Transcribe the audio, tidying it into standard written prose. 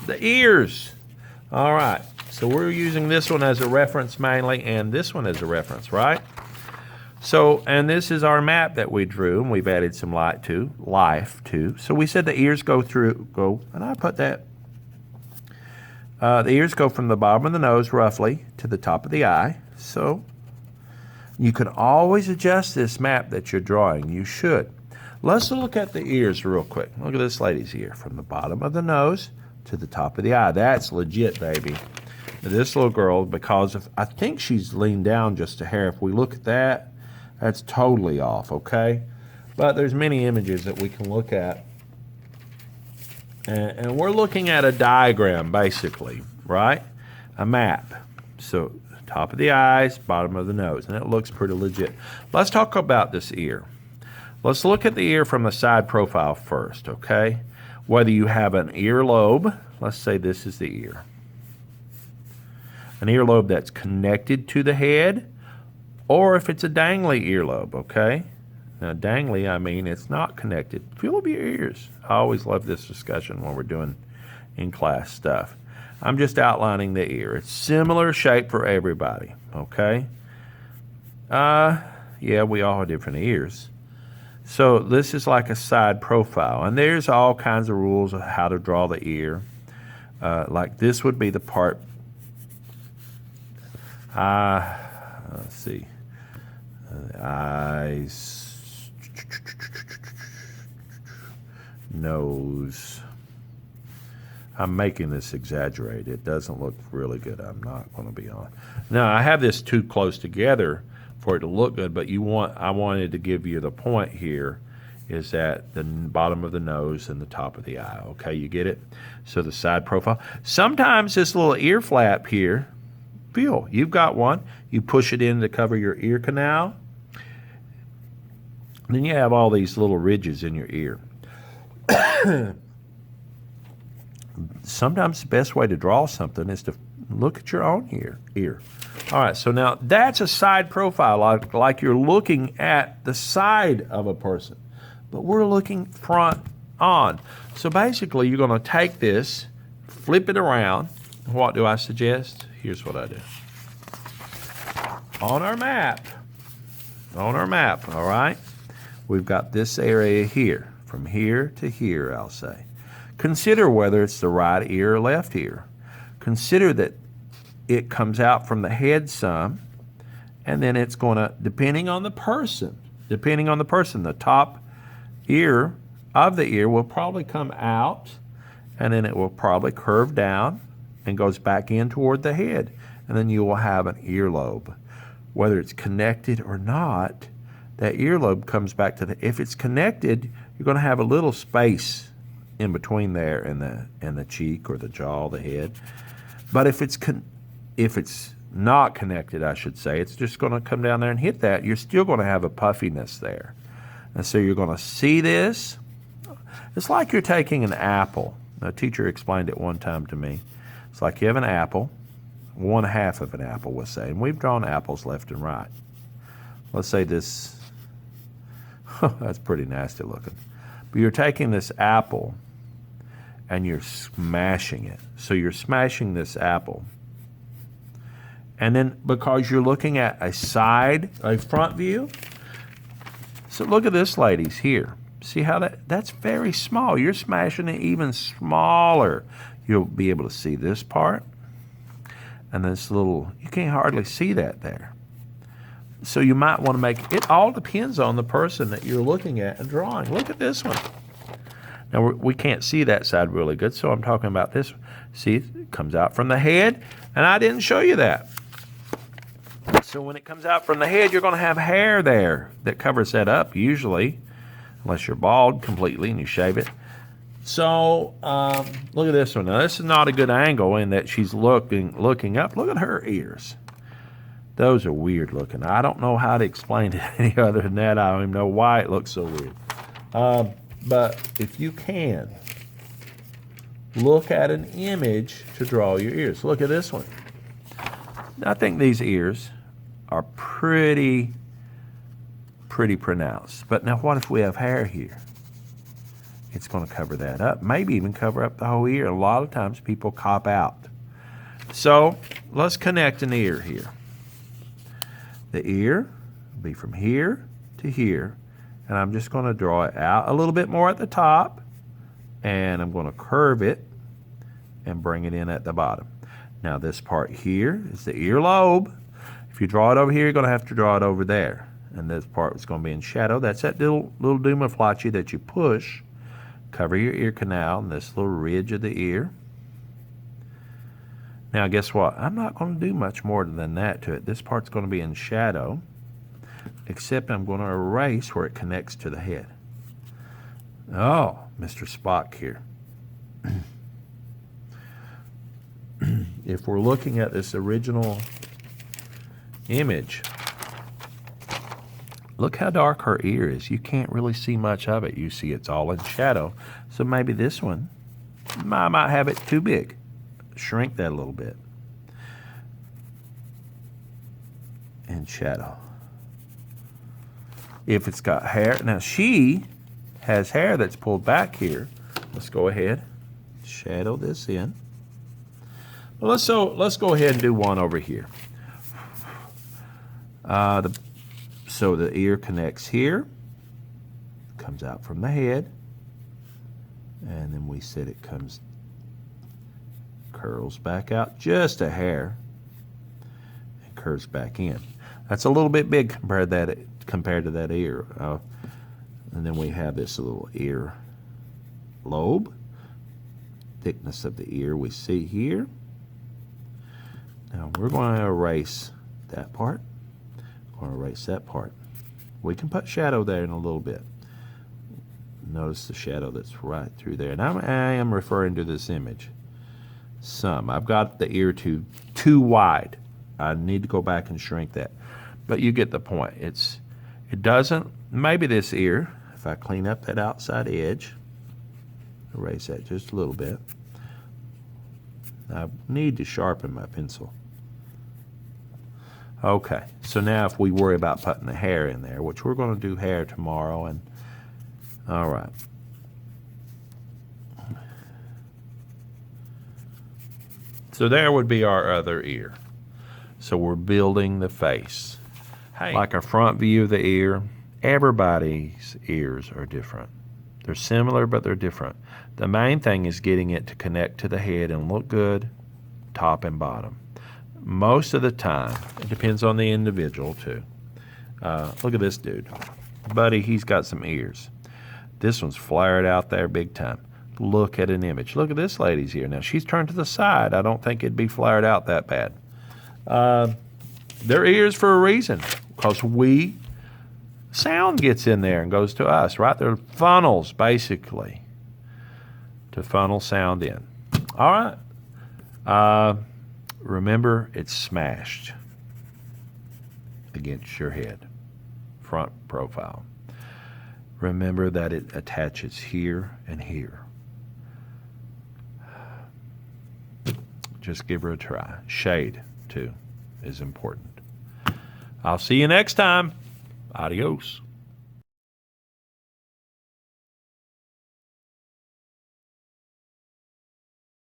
the ears. All right, so we're using this one as a reference mainly, and this one as a reference, right? So, and this is our map that we drew, and we've added some life to. So we said the ears go, and I put that. The ears go from the bottom of the nose, roughly, to the top of the eye. So you can always adjust this map that you're drawing. You should. Let's look at the ears real quick. Look at this lady's ear, from the bottom of the nose to the top of the eye. That's legit, baby. This little girl, because of, I think she's leaned down just a hair. If we look at that, that's totally off, okay? But there's many images that we can look at. And we're looking at a diagram, basically, right? A map. So top of the eyes, bottom of the nose, and it looks pretty legit. Let's talk about this ear. Let's look at the ear from the side profile first, okay? Whether you have an earlobe, let's say this is the ear. An earlobe that's connected to the head, or if it's a dangly earlobe, okay? Now, dangly, I mean it's not connected. Feel of your ears. I always love this discussion when we're doing in-class stuff. I'm just outlining the ear. It's similar shape for everybody, okay? Yeah, we all have different ears. So this is like a side profile, and there's all kinds of rules of how to draw the ear. Like this would be the part, let's see, eyes, nose. I'm making this exaggerated. It doesn't look really good. I'm not going to be on. Now, I have this too close together for it to look good, but I wanted to give you the point here is that the bottom of the nose and the top of the eye. Okay, you get it? So the side profile. Sometimes this little ear flap here, you've got one. You push it in to cover your ear canal. And then you have all these little ridges in your ear. Sometimes the best way to draw something is to look at your own ear. All right, so now that's a side profile, like you're looking at the side of a person. But we're looking front on. So basically, you're going to take this, flip it around. What do I suggest? Here's what I do. On our map, all right, we've got this area here, from here to here, I'll say. Consider whether it's the right ear or left ear. Consider that it comes out from the head some, and then it's going to, depending on the person, the top ear of the ear will probably come out, and then it will probably curve down and goes back in toward the head. And then you will have an earlobe. Whether it's connected or not, that earlobe comes back to if it's connected, you're going to have a little space in between there and the cheek or the jaw, the head. But if it's not connected, I should say, it's just going to come down there and hit that. You're still going to have a puffiness there. And so you're going to see this. It's like you're taking an apple. A teacher explained it one time to me. It's like you have an apple, one half of an apple, we'll say. And we've drawn apples left and right. Let's say this, that's pretty nasty looking. But you're taking this apple and you're smashing it. So you're smashing this apple. And then because you're looking at a front view, so look at this, ladies, here. See how that's very small. You're smashing it even smaller. You'll be able to see this part. And this little, you can't hardly see that there. So you might want to it all depends on the person that you're looking at and drawing. Look at this one. Now, we can't see that side really good, so I'm talking about this. See, it comes out from the head, and I didn't show you that. So when it comes out from the head, you're going to have hair there that covers that up, usually, unless you're bald completely and you shave it. So look at this one. Now, this is not a good angle in that she's looking up. Look at her ears. Those are weird looking. I don't know how to explain it any other than that. I don't even know why it looks so weird. But if you can, look at an image to draw your ears. Look at this one. I think these ears are pretty pronounced. But now what if we have hair here? it's going to cover that up, maybe even cover up the whole ear. A lot of times people cop out. So let's connect an ear here. The ear will be from here to here, and I'm just going to draw it out a little bit more at the top, and I'm going to curve it and bring it in at the bottom. Now this part here is the earlobe. If you draw it over here, you're going to have to draw it over there. And this part is going to be in shadow. That's that little Dumaflachi that you push. Cover your ear canal and this little ridge of the ear. Now guess what? I'm not going to do much more than that to it. This part's going to be in shadow, except I'm going to erase where it connects to the head. Oh, Mr. Spock here. If we're looking at this original image, look how dark her ear is. You can't really see much of it. You see it's all in shadow. So maybe this one, I might have it too big. Shrink that a little bit. In shadow. If it's got hair, now she has hair that's pulled back here. Let's go ahead, shadow this in. Well, let's go ahead and do one over here. So the ear connects here, comes out from the head, and then we said it curls back out just a hair, and curves back in. That's a little bit big compared to that ear. And then we have this little ear lobe, thickness of the ear we see here. Now we're going to erase that part. We're going to erase that part. We can put shadow there in a little bit. Notice the shadow that's right through there. And I am referring to this image. I've got the ear too wide. I need to go back and shrink that. But you get the point. It doesn't, maybe this ear, if I clean up that outside edge, erase that just a little bit. I need to sharpen my pencil. Okay, so now if we worry about putting the hair in there, which we're going to do hair tomorrow, and all right. So there would be our other ear. So we're building the face. Hey. Like a front view of the ear, everybody's ears are different. They're similar, but they're different. The main thing is getting it to connect to the head and look good, top and bottom. Most of the time, it depends on the individual too. Look at this dude. Buddy, he's got some ears. This one's flared out there big time. Look at an image. Look at this lady's ear. Now, she's turned to the side. I don't think it'd be flared out that bad. They're ears for a reason, because sound gets in there and goes to us, right? They're funnels, basically, to funnel sound in. All right. Remember, it's smashed against your head, front profile. Remember that it attaches here and here. Just give her a try. Shade, too, is important. I'll see you next time. Adios.